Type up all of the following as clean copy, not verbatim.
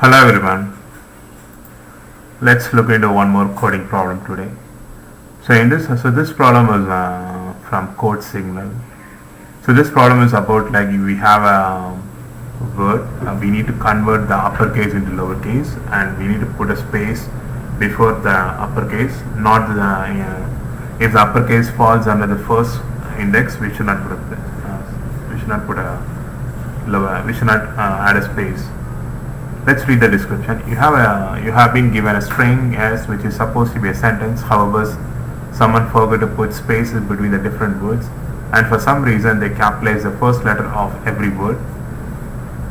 Hello everyone. Let's look into one more coding problem today. So this problem is from Code Signal. So this problem is about like we have a word. We need to convert the uppercase into lowercase, and we need to put a space before the uppercase. Not the if the uppercase falls under the first index, we should not put a lower. We should not add a space. Let's read the description. You have been given a string S which is supposed to be a sentence. However, someone forgot to put spaces between the different words, and for some reason they capitalize the first letter of every word.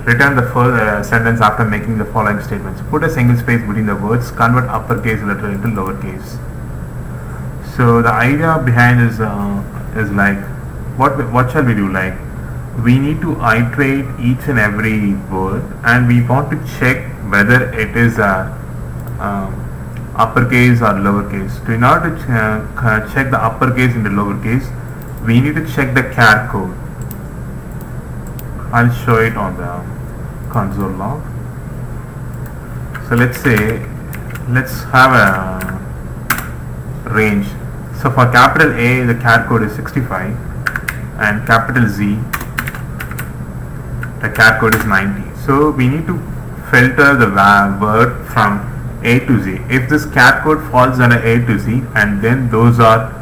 Return the first sentence after making the following statements. Put a single space between the words. Convert uppercase letter into lowercase. So the idea behind is like what shall we do? Like we need to iterate each and every word, and we want to check whether it is uppercase or lowercase. So in order to check the uppercase into lowercase, we need to check the char code. I'll show it on the console log. So let's have a range. So for capital A, the char code is 65, and capital Z, the char code is 90. So we need to filter the word from A to Z. If this char code falls under A to Z, and then those are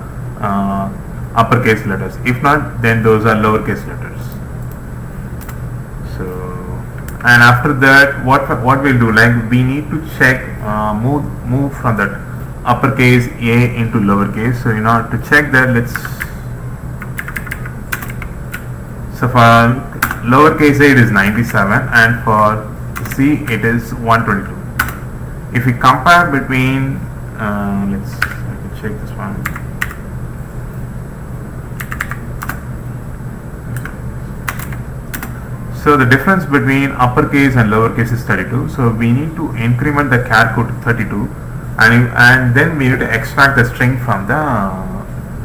uppercase letters. If not, then those are lowercase letters. So, and after that, what we'll do, like we need to check move from that uppercase A into lowercase. So in order to check that, so for lowercase a it is 97, and for C it is 122. If we compare between I can check this one. So the difference between uppercase and lowercase is 32. So we need to increment the char code to 32, and then we need to extract the string from the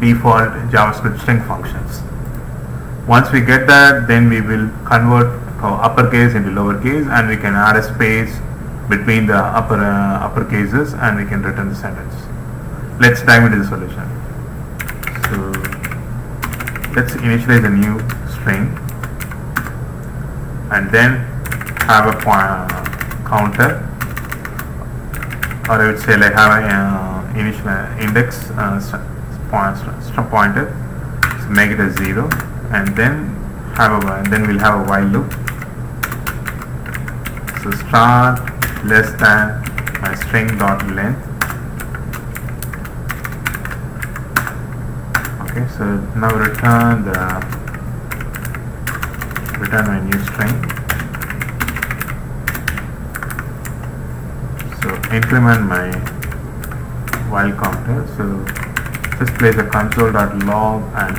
default JavaScript string functions. Once we get that, then we will convert uppercase into lowercase, and we can add a space between the uppercases, and we can return the sentence. Let's dive into the solution. So let's initialize a new string, and then have a counter, or I would say like have a initial index pointer. So make it a 0, and then we'll have a while loop. So start less than my string dot length. Okay, so now return my new string. So increment my while counter. So just place a console.log and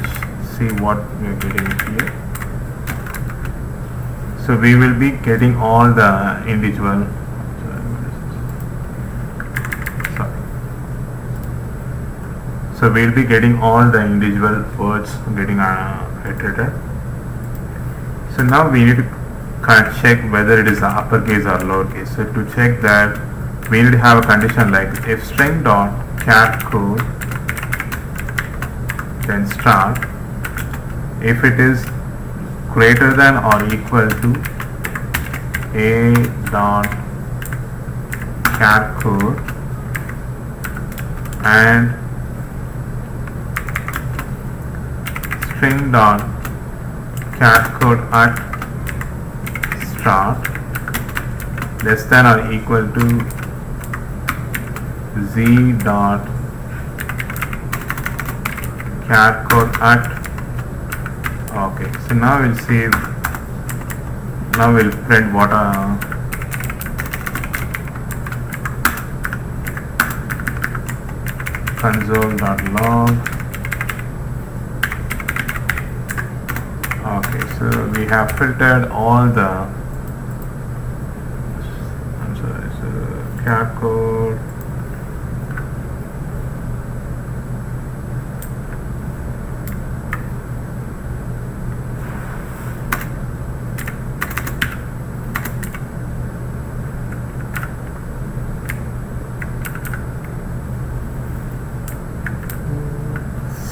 see what we are getting here. So we will be getting all the individual So we'll be getting all the individual words getting iterated. So now we need to kind of check whether it is uppercase or lowercase. So to check that, we need to have a condition like if string dot char code then start if it is greater than or equal to a dot char code and string dot char code at start less than or equal to z dot char code at. Okay, so now we'll see. Now we'll print what console.log. Okay, so we have filtered all the char code.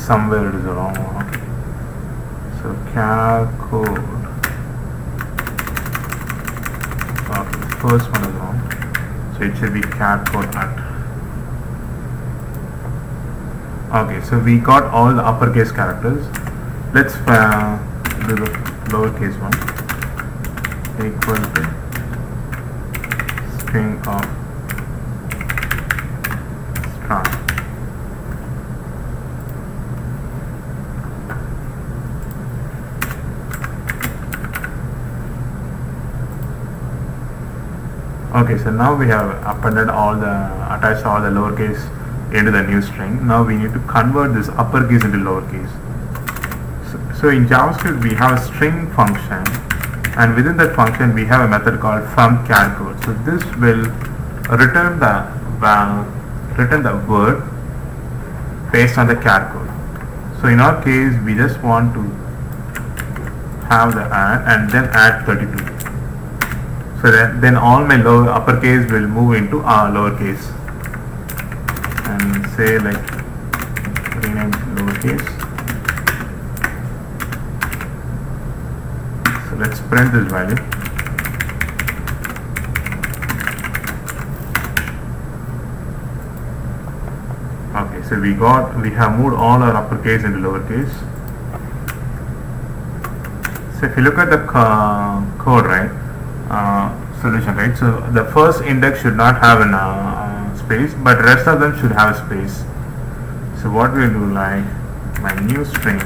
somewhere it is wrong. Okay. So char code. Okay, the first one is wrong. So it should be char code at. Okay, so we got all the uppercase characters. Let's do the lowercase one. Equal to string of strong. Okay, so now we have attached all the lowercase into the new string. Now we need to convert this uppercase into lowercase. So in JavaScript we have a string function, and within that function we have a method called from char code. So this will return the word based on the char code. So in our case we just want to have the add and then add 32. So then all my uppercase will move into lowercase, and say like rename lowercase. So let's print this value. Okay, so we have moved all our uppercase into lowercase. So if you look at the code, right, solution, right, so the first index should not have an space, but rest of them should have a space. So what we'll do, like my new string,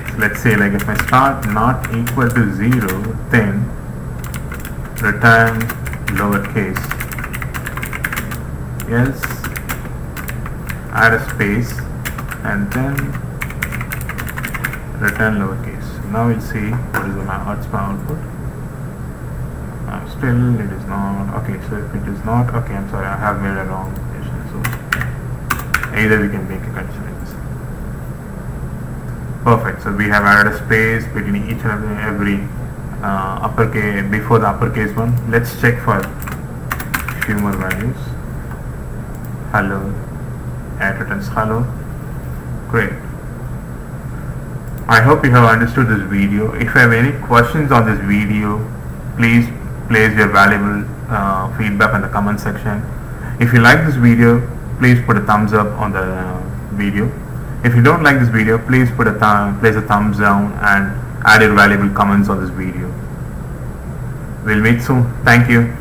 so let's say like if I start not equal to 0, then return lowercase, else add a space and then return lowercase. Now we'll see what is my output. Still it is not. Okay, so if it is not, okay, I'm sorry, I have made a wrong condition. So either we can make a condition like this. Perfect. So we have added a space between each and every uppercase before the uppercase one. Let's check for a few more values. Hello, it returns hello. Great. I hope you have understood this video. If you have any questions on this video, please place your valuable feedback in the comment section. If you like this video, please put a thumbs up on the video. If you don't like this video, please place a thumbs down and add your valuable comments on this video. We'll meet soon. Thank you.